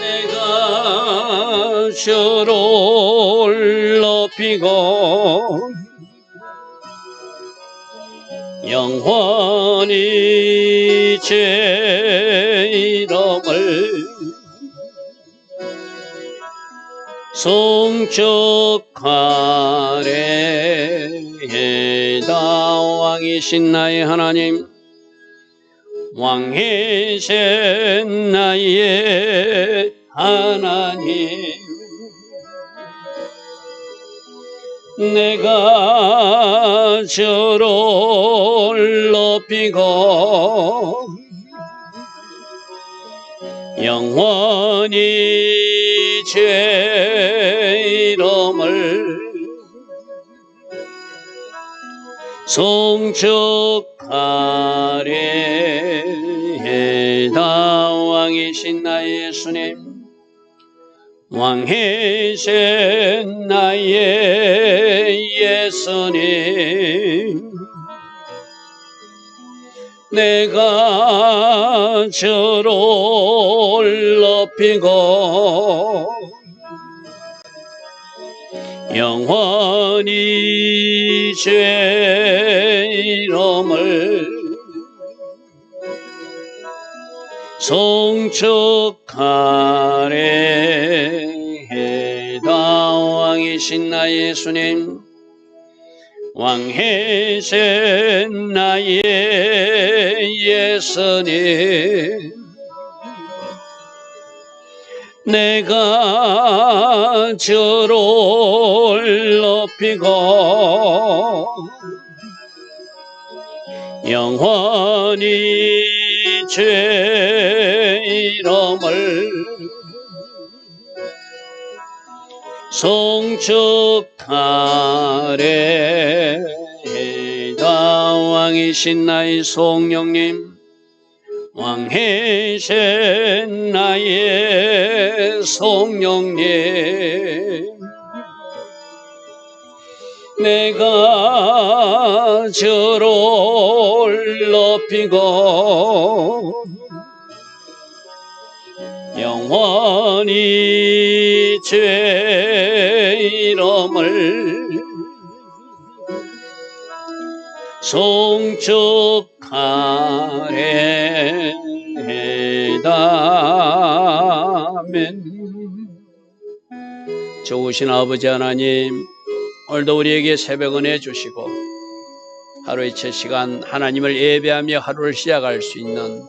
내가 주를 높이고 영원히 제 이름을 송축하리이다. 왕이신 나의 하나님, 왕이신 나의 하나님, 내가 주를 높이고 영원히 제 이름을 송축하리이다. 왕이신 나의 예수님, 왕이신 나의 예수님, 내가 주를 높이고 영원히 제 이름을 송축하리이다. 왕이신 나의 예수님, 왕이신 나의 예수님, 내가 주를 높이고 영원히 제 이름을 송축하리이다. 왕이신 나의 성령님, 왕이신 나의 성령님, 내가 주를 높이고 영원히 제 이름을 송축하리이다. 아멘. 좋으신 아버지 하나님, 오늘도 우리에게 새벽 은혜 주시고 하루의 첫 시간 하나님을 예배하며 하루를 시작할 수 있는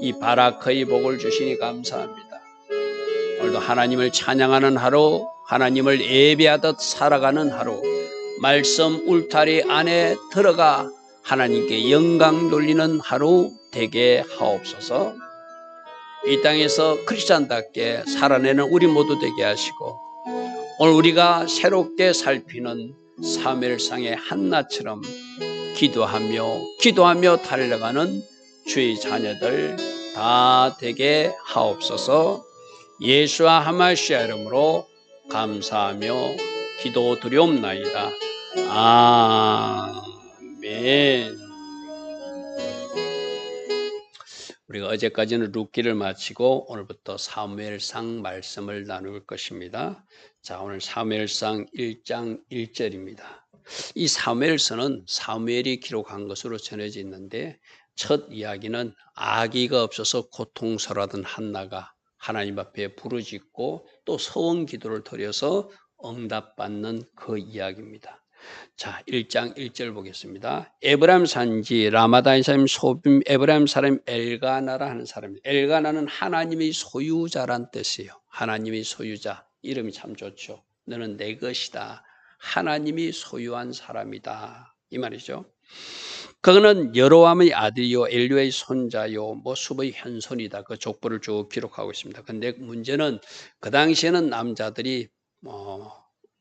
이 바라크의 복을 주시니 감사합니다. 오늘도 하나님을 찬양하는 하루, 하나님을 예배하듯 살아가는 하루, 말씀 울타리 안에 들어가 하나님께 영광 돌리는 하루 되게 하옵소서. 이 땅에서 크리스찬답게 살아내는 우리 모두 되게 하시고, 오늘 우리가 새롭게 살피는 사무엘상의 한나처럼 기도하며 달려가는 주의 자녀들 다 되게 하옵소서. 예수와 하마시아 이름으로 감사하며 기도 드리옵나이다. 아멘. 우리가 어제까지는 룻기를 마치고 오늘부터 사무엘상 말씀을 나눌 것입니다. 자, 오늘 사무엘상 1장 1절입니다. 이 사무엘서는 사무엘이 기록한 것으로 전해져 있는데, 첫 이야기는 아기가 없어서 고통스러워하던 한나가 하나님 앞에 부르짖고 또 서원 기도를 드려서 응답받는 그 이야기입니다. 자, 1장 1절 보겠습니다. 에브라임 산지 라마다인 사람 소빔 에브라임 사람 엘가나라 하는 사람입니다. 엘가나는 하나님의 소유자란 뜻이에요. 하나님의 소유자, 이름이 참 좋죠. 너는 내 것이다. 하나님이 소유한 사람이다, 이 말이죠. 그거는 여로함의 아들이요 엘류의 손자요 모습의 현손이다. 그 족보를 쭉 기록하고 있습니다. 근데 문제는 그 당시에는 남자들이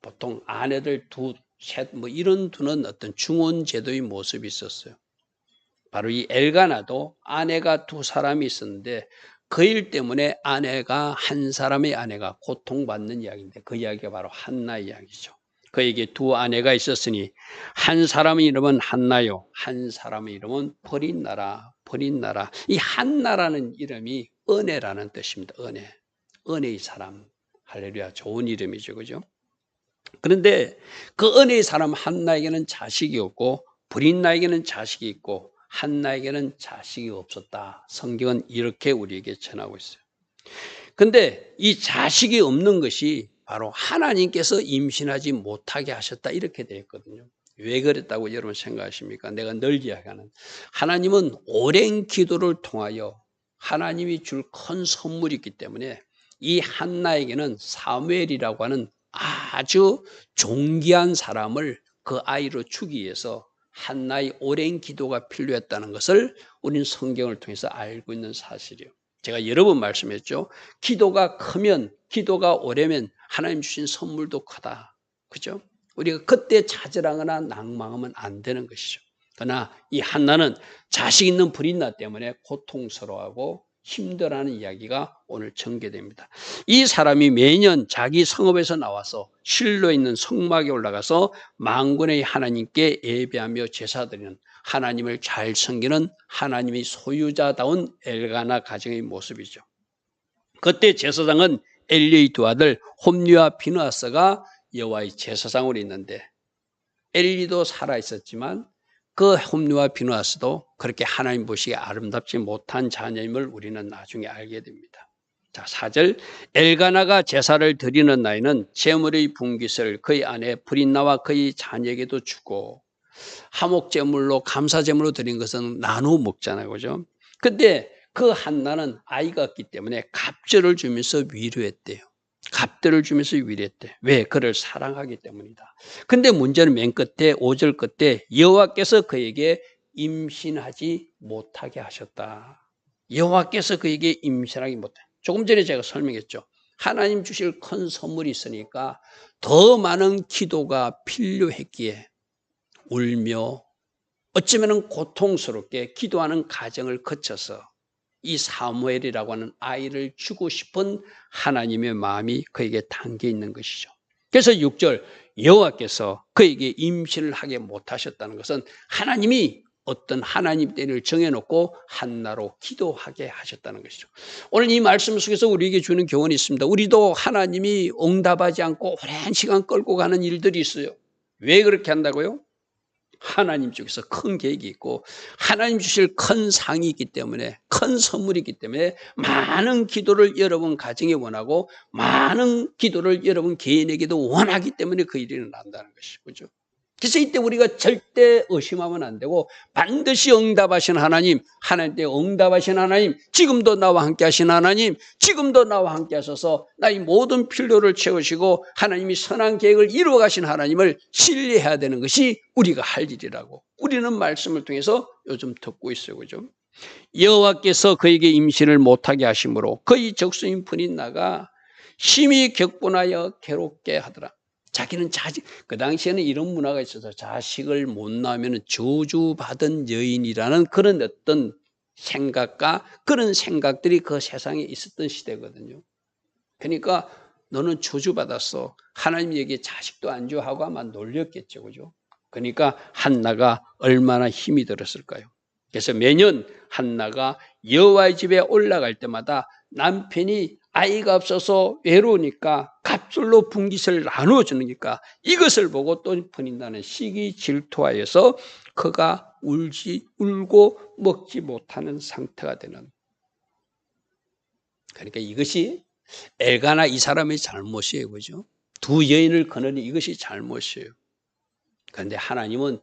보통 아내들 두, 셋 이런 두는 어떤 중원 제도의 모습이 있었어요. 바로 이 엘가나도 아내가 두 사람이 있었는데 그 일 때문에 아내가 한 사람의 아내가 고통받는 이야기인데 그 이야기가 바로 한나 이야기죠. 그에게 두 아내가 있었으니 한 사람의 이름은 한나요, 한 사람의 이름은 버린나라. 이 한나라는 이름이 은혜라는 뜻입니다. 은혜의 사람. 할렐루야, 좋은 이름이죠, 그죠? 그런데 그 은혜의 사람 한나에게는 자식이 없고 브린나에게는 자식이 있고 한나에게는 자식이 없었다. 성경은 이렇게 우리에게 전하고 있어요. 근데 이 자식이 없는 것이 바로 하나님께서 임신하지 못하게 하셨다 이렇게 되어 있거든요. 왜 그랬다고 여러분 생각하십니까? 내가 늘 이야기하는 하나님은 오랜 기도를 통하여 하나님이 줄 큰 선물이 있기 때문에 이 한나에게는 사무엘이라고 하는 아주 존귀한 사람을 그 아이로 주기 위해서 한나의 오랜 기도가 필요했다는 것을 우리는 성경을 통해서 알고 있는 사실이에요. 제가 여러 번 말씀했죠. 기도가 크면, 기도가 오래면 하나님 주신 선물도 크다. 그죠? 우리가 그때 좌절하거나 낭망하면 안 되는 것이죠. 그러나 이 한나는 자식 있는 브린나 때문에 고통스러워하고 힘들어하는 이야기가 오늘 전개됩니다. 이 사람이 매년 자기 성읍에서 나와서 실로에 있는 성막에 올라가서 만군의 하나님께 예배하며 제사드리는 하나님을 잘 섬기는 하나님의 소유자다운 엘가나 가정의 모습이죠. 그때 제사장은 엘리의 두 아들 홈리와 비느하스가 여호와의 제사장으로 있는데 엘리도 살아있었지만 그 홈리와 비느하스도 그렇게 하나님 보시기에 아름답지 못한 자녀임을 우리는 나중에 알게 됩니다. 자, 4절 엘가나가 제사를 드리는 날에는 제물의 분깃을 그의 아내 브린나와 그의 자녀에게도 주고 화목제물로 감사제물로 드린 것은 나누어 먹잖아요. 그죠? 근데 그 한나는 아이가 없기 때문에 갑절을 주면서 위로했대요. 갑들을 주면서 위로했대. 왜? 그를 사랑하기 때문이다. 근데 문제는 맨 끝에 5절 끝에 여호와께서 그에게 임신하지 못하게 하셨다. 여호와께서 그에게 임신하지 못해. 조금 전에 제가 설명했죠. 하나님 주실 큰 선물이 있으니까 더 많은 기도가 필요했기에 울며 어쩌면 고통스럽게 기도하는 과정을 거쳐서 이 사무엘이라고 하는 아이를 주고 싶은 하나님의 마음이 그에게 담겨 있는 것이죠. 그래서 6절 여호와께서 그에게 임신을 하게 못하셨다는 것은 하나님이 어떤 하나님 때를 정해놓고 한나로 기도하게 하셨다는 것이죠. 오늘 이 말씀 속에서 우리에게 주는 교훈이 있습니다. 우리도 하나님이 응답하지 않고 오랜 시간 끌고 가는 일들이 있어요. 왜 그렇게 한다고요? 하나님 쪽에서 큰 계획이 있고 하나님 주실 큰 상이 있기 때문에 큰 선물이 있기 때문에 많은 기도를 여러분 가정에 원하고 많은 기도를 여러분 개인에게도 원하기 때문에 그 일이 일어난다는 것이죠. 그죠? 그래서 이때 우리가 절대 의심하면 안 되고 반드시 응답하신 하나님, 하나님 때 응답하신 하나님, 지금도 나와 함께 하신 하나님, 지금도 나와 함께 하셔서 나의 모든 필요를 채우시고 하나님이 선한 계획을 이루어 가신 하나님을 신뢰해야 되는 것이 우리가 할 일이라고 우리는 말씀을 통해서 요즘 듣고 있어요. 그죠? 여호와께서 그에게 임신을 못하게 하심으로 그의 적수인 브린나가 심히 격분하여 괴롭게 하더라. 자기는 자식, 그 당시에는 이런 문화가 있어서 자식을 못 낳으면 저주받은 여인이라는 그런 어떤 생각과 그런 생각들이 그 세상에 있었던 시대거든요. 그러니까 너는 저주받았어. 하나님에게 자식도 안 줘 하고 아마 놀렸겠죠. 그죠? 그러니까 한나가 얼마나 힘이 들었을까요? 그래서 매년 한나가 여호와의 집에 올라갈 때마다 남편이 아이가 없어서 외로우니까 갑술로 분깃을 나누어 주니까 이것을 보고 또 분인다는 시기 질투하여서 그가 울고 먹지 못하는 상태가 되는. 그러니까 이것이 엘가나 이 사람의 잘못이에요. 그죠? 두 여인을 거느니 이것이 잘못이에요. 그런데 하나님은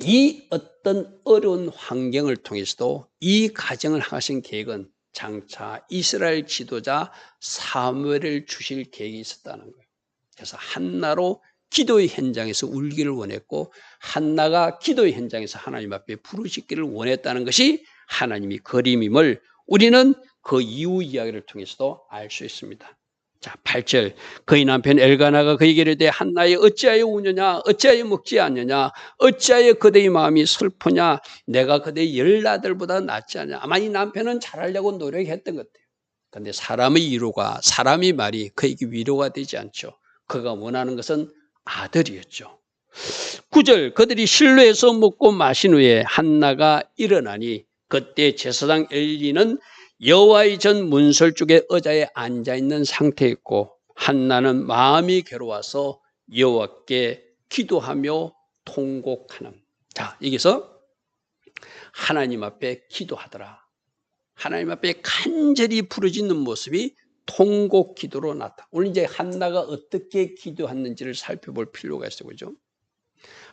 이 어떤 어려운 환경을 통해서도 이 가정을 하신 계획은 장차 이스라엘 지도자 사무엘을 주실 계획이 있었다는 거예요. 그래서 한나로 기도의 현장에서 울기를 원했고 한나가 기도의 현장에서 하나님 앞에 부르짖기를 원했다는 것이 하나님이 그림임을 우리는 그 이후 이야기를 통해서도 알 수 있습니다. 자, 8절 그의 남편 엘가나가 그에게 이르되 한나여 어찌하여 우느냐 어찌하여 먹지 않느냐 어찌하여 그대의 마음이 슬프냐 내가 그대의 10아들보다 낫지 않냐. 아마 이 남편은 잘하려고 노력했던 것 같아요. 그런데 사람의 위로가 사람의 말이 그에게 위로가 되지 않죠. 그가 원하는 것은 아들이었죠. 9절 그들이 실로에서 먹고 마신 후에 한나가 일어나니 그때 제사장 엘리는 여호와의 전 문설 쪽에 의자에 앉아 있는 상태였고 한나는 마음이 괴로워서 여호와께 기도하며 통곡하는. 자, 여기서 하나님 앞에 기도하더라. 하나님 앞에 간절히 부르짖는 모습이 통곡 기도로 나타. 오늘 이제 한나가 어떻게 기도했는지를 살펴볼 필요가 있어요. 그죠?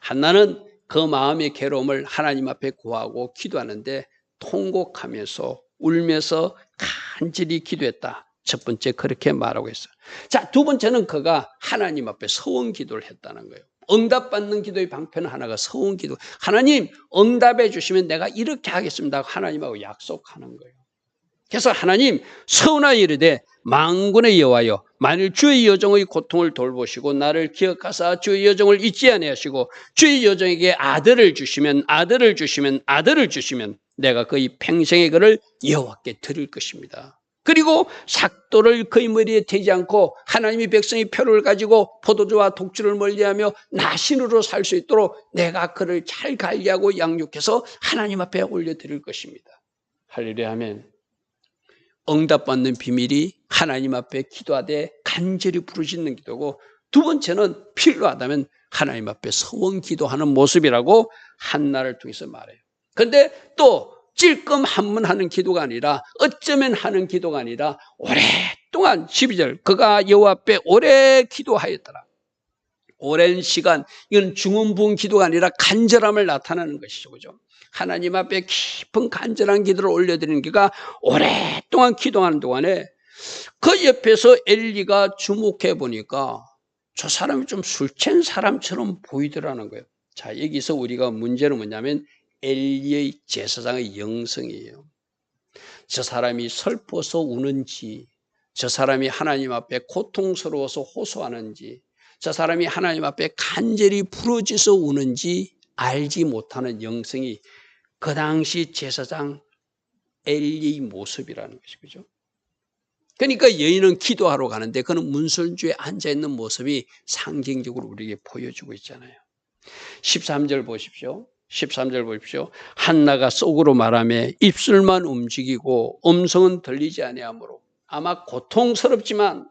한나는 그 마음의 괴로움을 하나님 앞에 고하고 기도하는데 통곡하면서 울면서 간절히 기도했다. 첫 번째 그렇게 말하고 있어요. 자, 두 번째는 그가 하나님 앞에 서원 기도를 했다는 거예요. 응답받는 기도의 방편은 하나가 서원 기도. 하나님 응답해 주시면 내가 이렇게 하겠습니다. 하나님하고 약속하는 거예요. 그래서 하나님 서운하여 이르되 만군의 여호와여 만일 주의 여종의 고통을 돌보시고 나를 기억하사 주의 여종을 잊지 아니하시고 주의 여종에게 아들을 주시면 내가 그의 평생의 그를 여호와께 드릴 것입니다. 그리고 삭도를 그의 머리에 대지 않고 하나님의 백성의 표를 가지고 포도주와 독주를 멀리하며 나신으로 살 수 있도록 내가 그를 잘 관리하고 양육해서 하나님 앞에 올려드릴 것입니다. 할렐루야 아멘. 응답받는 비밀이 하나님 앞에 기도하되 간절히 부르짖는 기도고, 두 번째는 필요하다면 하나님 앞에 서원 기도하는 모습이라고 한나를 통해서 말해요. 그런데 또 찔끔 한번 하는 기도가 아니라 어쩌면 하는 기도가 아니라 오랫동안 12절 그가 여호와 앞에 오래 기도하였더라. 오랜 시간, 이건 중언부언 기도가 아니라 간절함을 나타내는 것이죠. 그죠? 하나님 앞에 깊은 간절한 기도를 올려드리는 기가 오랫동안 기도하는 동안에 그 옆에서 엘리가 주목해 보니까 저 사람이 좀 술 취한 사람처럼 보이더라는 거예요. 자, 여기서 우리가 문제는 뭐냐면 엘리의 제사장의 영성이에요. 저 사람이 슬퍼서 우는지, 저 사람이 하나님 앞에 고통스러워서 호소하는지, 저 사람이 하나님 앞에 간절히 부르짖어 우는지 알지 못하는 영성이 그 당시 제사장 엘리의 모습이라는 것이죠. 그러니까 여인은 기도하러 가는데 그는 문설주에 앉아있는 모습이 상징적으로 우리에게 보여주고 있잖아요. 13절 보십시오. 13절 보십시오. 한나가 속으로 말하며 입술만 움직이고 음성은 들리지 아니하므로, 아마 고통스럽지만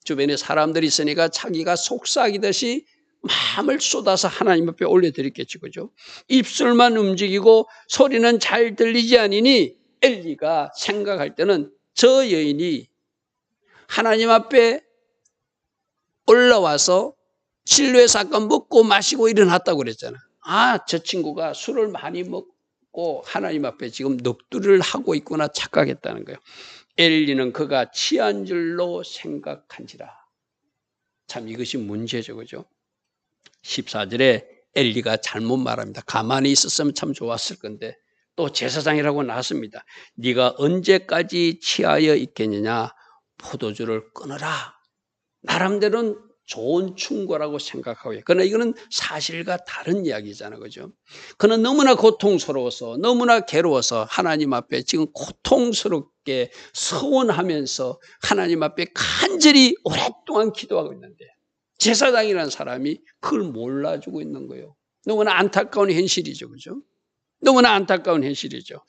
주변에 사람들이 있으니까 자기가 속삭이듯이 마음을 쏟아서 하나님 앞에 올려드렸겠죠. 그죠? 입술만 움직이고 소리는 잘 들리지 않으니 엘리가 생각할 때는 저 여인이 하나님 앞에 올라와서 실로의 사건 먹고 마시고 일어났다고 그랬잖아. 아, 저 친구가 술을 많이 먹고 하나님 앞에 지금 넋두리를 하고 있구나 착각했다는 거예요. 엘리는 그가 취한 줄로 생각한지라. 참 이것이 문제죠. 그죠? 14절에 엘리가 잘못 말합니다. 가만히 있었으면 참 좋았을 건데 또 제사장이라고 나왔습니다. 네가 언제까지 취하여 있겠느냐, 포도주를 끊어라. 나름대로는 좋은 충고라고 생각하고요. 그러나 이거는 사실과 다른 이야기잖아요. 그죠? 그는 너무나 고통스러워서, 너무나 괴로워서 하나님 앞에 지금 고통스럽게 서원하면서 하나님 앞에 간절히 오랫동안 기도하고 있는데 제사장이라는 사람이 그걸 몰라주고 있는 거예요. 너무나 안타까운 현실이죠. 그죠? 너무나 안타까운 현실이죠.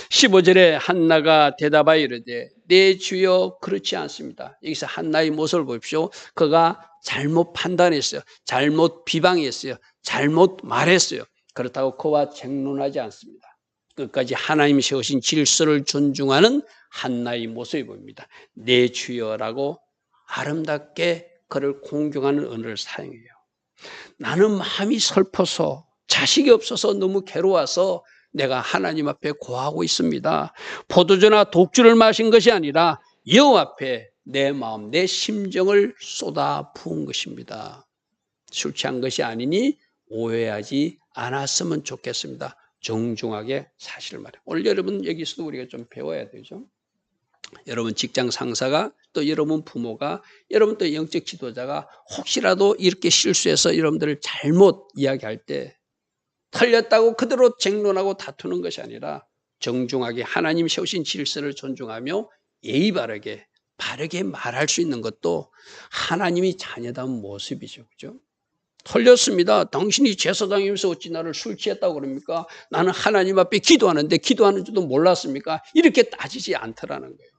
15절에 한나가 대답하여 이르되 내 주여 그렇지 않습니다. 여기서 한나의 모습을 보십시오. 그가 잘못 판단했어요. 잘못 비방했어요. 잘못 말했어요. 그렇다고 그와 쟁론하지 않습니다. 끝까지 하나님이 세우신 질서를 존중하는 한나의 모습이 보입니다. 내 주여라고 아름답게 그를 공경하는 언어를 사용해요. 나는 마음이 슬퍼서 자식이 없어서 너무 괴로워서 내가 하나님 앞에 고하고 있습니다. 포도주나 독주를 마신 것이 아니라 여호와 앞에 내 마음, 내 심정을 쏟아 부은 것입니다. 술 취한 것이 아니니 오해하지 않았으면 좋겠습니다. 정중하게 사실을 말해요. 오늘 여러분 여기서도 우리가 좀 배워야 되죠. 여러분 직장 상사가, 또 여러분 부모가, 여러분 또 영적 지도자가 혹시라도 이렇게 실수해서 여러분들을 잘못 이야기할 때 틀렸다고 그대로 쟁론하고 다투는 것이 아니라 정중하게 하나님 세우신 질서를 존중하며 예의 바르게 말할 수 있는 것도 하나님이 자녀다운 모습이죠. 그죠? 틀렸습니다. 당신이 제사장이면서 어찌 나를 술 취했다고 그럽니까? 나는 하나님 앞에 기도하는데 기도하는 줄도 몰랐습니까? 이렇게 따지지 않더라는 거예요.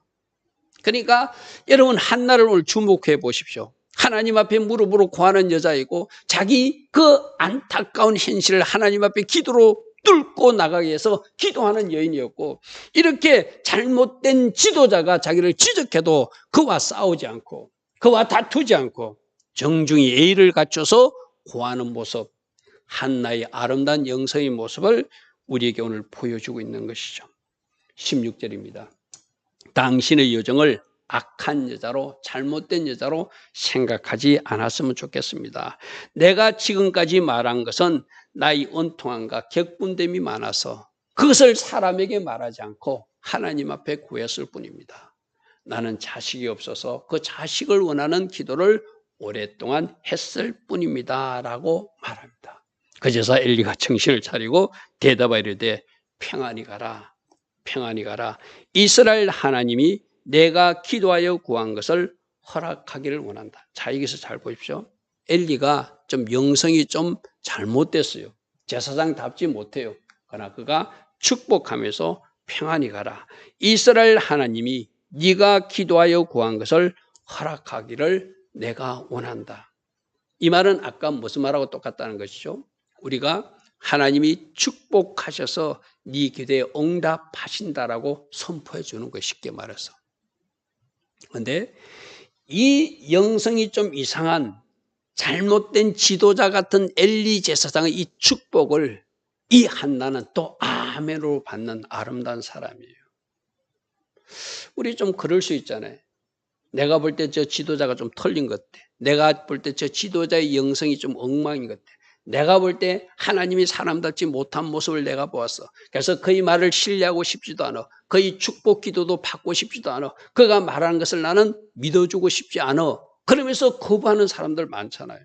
그러니까 여러분 한나를 오늘 주목해 보십시오. 하나님 앞에 무릎으로 구하는 여자이고 자기 그 안타까운 현실을 하나님 앞에 기도로 뚫고 나가기 위해서 기도하는 여인이었고, 이렇게 잘못된 지도자가 자기를 지적해도 그와 싸우지 않고 그와 다투지 않고 정중히 예의를 갖춰서 구하는 모습, 한나의 아름다운 영성의 모습을 우리에게 오늘 보여주고 있는 것이죠. 16절입니다. 당신의 여정을 악한 여자로, 잘못된 여자로 생각하지 않았으면 좋겠습니다. 내가 지금까지 말한 것은 나의 온통함과 격분됨이 많아서 그것을 사람에게 말하지 않고 하나님 앞에 구했을 뿐입니다. 나는 자식이 없어서 그 자식을 원하는 기도를 오랫동안 했을 뿐입니다 라고 말합니다. 그제서 엘리가 정신을 차리고 대답하이르되 평안히 가라, 평안히 가라. 이스라엘 하나님이 내가 기도하여 구한 것을 허락하기를 원한다. 자, 여기서 잘 보십시오. 엘리가 좀 영성이 좀 잘못됐어요. 제사장답지 못해요. 그러나 그가 축복하면서 평안히 가라. 이스라엘 하나님이 네가 기도하여 구한 것을 허락하기를 내가 원한다. 이 말은 아까 무슨 말하고 똑같다는 것이죠. 우리가 하나님이 축복하셔서 네 기도에 응답하신다라고 선포해 주는 거, 쉽게 말해서. 그런데 이 영성이 좀 이상한 잘못된 지도자 같은 엘리 제사장의 이 축복을 이 한나는 또 아멘으로 받는 아름다운 사람이에요. 우리 좀 그럴 수 있잖아요. 내가 볼 때 저 지도자가 좀 털린 것 같아. 내가 볼 때 저 지도자의 영성이 좀 엉망인 것 같아. 내가 볼 때 하나님이 사람답지 못한 모습을 내가 보았어. 그래서 그의 말을 신뢰하고 싶지도 않아. 그의 축복 기도도 받고 싶지도 않아. 그가 말하는 것을 나는 믿어주고 싶지 않아. 그러면서 거부하는 사람들 많잖아요.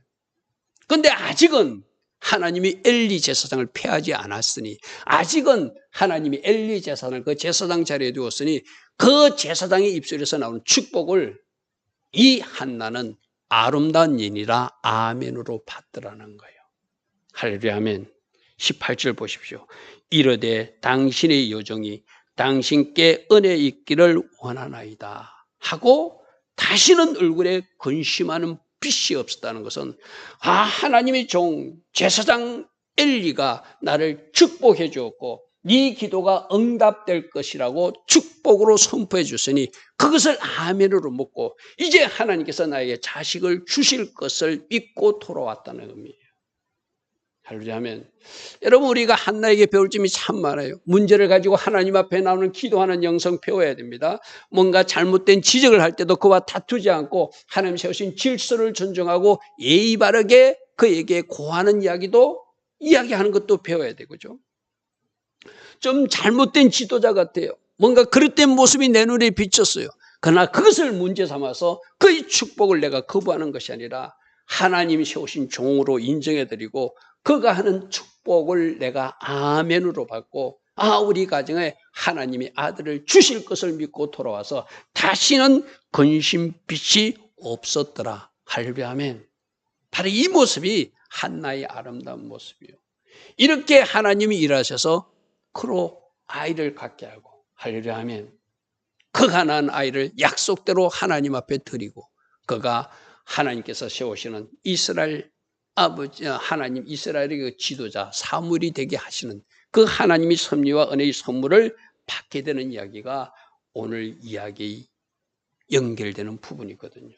그런데 아직은 하나님이 엘리 제사장을 폐하지 않았으니, 아직은 하나님이 엘리 제사장을 그 제사장 자리에 두었으니 그 제사장의 입술에서 나오는 축복을 이 한나는 아름다운 인이라 아멘으로 받더라는 거예요. 할렐루야, 아멘. 18절 보십시오. 이르되 당신의 여정이 당신께 은혜 있기를 원하나이다 하고 다시는 얼굴에 근심하는 빛이 없었다는 것은, 아, 하나님의 종 제사장 엘리가 나를 축복해 주었고 네 기도가 응답될 것이라고 축복으로 선포해 줬으니 그것을 아멘으로 먹고 이제 하나님께서 나에게 자식을 주실 것을 믿고 돌아왔다는 의미예요. 할렐루야, 아멘. 여러분, 우리가 한나에게 배울 점이 참 많아요. 문제를 가지고 하나님 앞에 나오는 기도하는 영성 배워야 됩니다. 뭔가 잘못된 지적을 할 때도 그와 다투지 않고 하나님 세우신 질서를 존중하고 예의 바르게 그에게 고하는 이야기도 이야기하는 것도 배워야 되고죠. 좀 잘못된 지도자 같아요. 뭔가 그릇된 모습이 내 눈에 비쳤어요. 그러나 그것을 문제 삼아서 그의 축복을 내가 거부하는 것이 아니라 하나님이 세우신 종으로 인정해드리고 그가 하는 축복을 내가 아멘으로 받고, 아, 우리 가정에 하나님이 아들을 주실 것을 믿고 돌아와서 다시는 근심빛이 없었더라. 할렐루야, 아멘. 바로 이 모습이 한나의 아름다운 모습이에요. 이렇게 하나님이 일하셔서 그로 아이를 갖게 하고, 할렐루야, 아멘. 그가 낳은 아이를 약속대로 하나님 앞에 드리고, 그가 하나님께서 세우시는 이스라엘 아버지 하나님, 이스라엘의 그 지도자 사무엘이 되게 하시는 그 하나님의 섭리와 은혜의 선물을 받게 되는 이야기가 오늘 이야기에 연결되는 부분이거든요.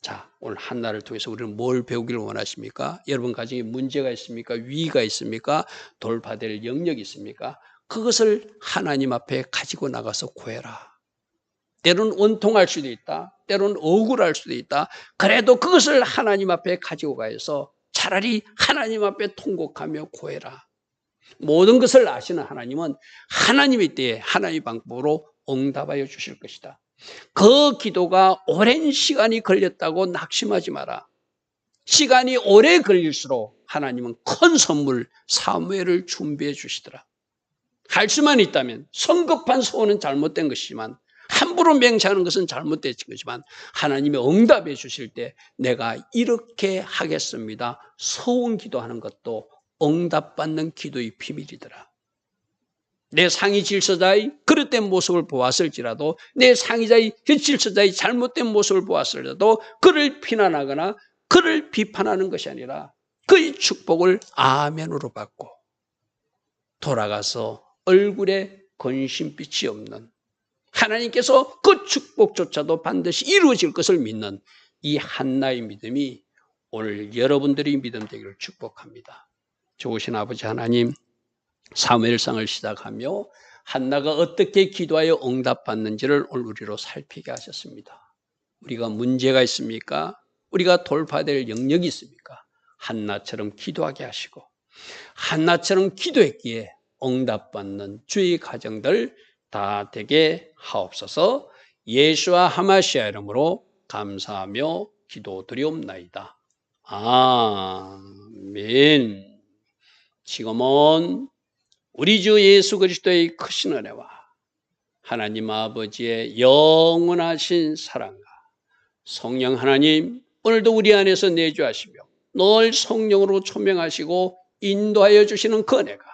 자, 오늘 한나를 통해서 우리는 뭘 배우기를 원하십니까? 여러분 가정에 문제가 있습니까? 위기가 있습니까? 돌파될 영역이 있습니까? 그것을 하나님 앞에 가지고 나가서 구해라. 때로는 원통할 수도 있다. 때로는 억울할 수도 있다. 그래도 그것을 하나님 앞에 가지고 가서 차라리 하나님 앞에 통곡하며 구해라. 모든 것을 아시는 하나님은 하나님의 때에 하나님의 방법으로 응답하여 주실 것이다. 그 기도가 오랜 시간이 걸렸다고 낙심하지 마라. 시간이 오래 걸릴수록 하나님은 큰 선물 사무엘을 준비해 주시더라. 할 수만 있다면, 성급한 소원은 잘못된 것이지만 함부로 맹세하는 것은 잘못된 거지만 하나님이 응답해 주실 때 내가 이렇게 하겠습니다. 서운 기도하는 것도 응답받는 기도의 비밀이더라. 내 상위 질서자의 그릇된 모습을 보았을지라도, 내 상위자의 질서자의 잘못된 모습을 보았을지라도 그를 비난하거나 그를 비판하는 것이 아니라 그의 축복을 아멘으로 받고 돌아가서 얼굴에 근심빛이 없는, 하나님께서 그 축복조차도 반드시 이루어질 것을 믿는 이 한나의 믿음이 오늘 여러분들의 믿음 되기를 축복합니다. 좋으신 아버지 하나님, 사무엘상을 시작하며 한나가 어떻게 기도하여 응답받는지를 오늘 우리로 살피게 하셨습니다. 우리가 문제가 있습니까? 우리가 돌파될 영역이 있습니까? 한나처럼 기도하게 하시고 한나처럼 기도했기에 응답받는 주의 가정들 다 되게 하옵소서. 예수와 하마시아 이름으로 감사하며 기도드리옵나이다. 아멘. 지금은 우리 주 예수 그리스도의 크신 은혜와 하나님 아버지의 영원하신 사랑과 성령 하나님, 오늘도 우리 안에서 내주하시며 늘 성령으로 초명하시고 인도하여 주시는 그 은혜가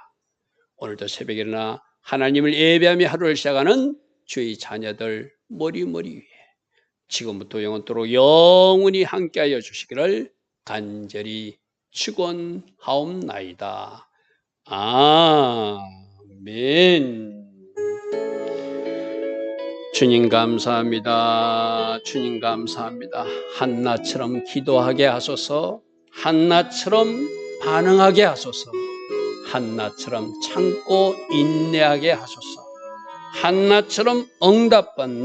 오늘도 새벽에 일어나 하나님을 예배하며 하루를 시작하는 주의 자녀들 머리 위에 지금부터 영원토록 영원히 함께하여 주시기를 간절히 축원하옵나이다. 아멘. 주님 감사합니다. 주님 감사합니다. 한나처럼 기도하게 하소서. 한나처럼 반응하게 하소서. 한나처럼 참고 인내하게 하소서. 한나처럼 응답받는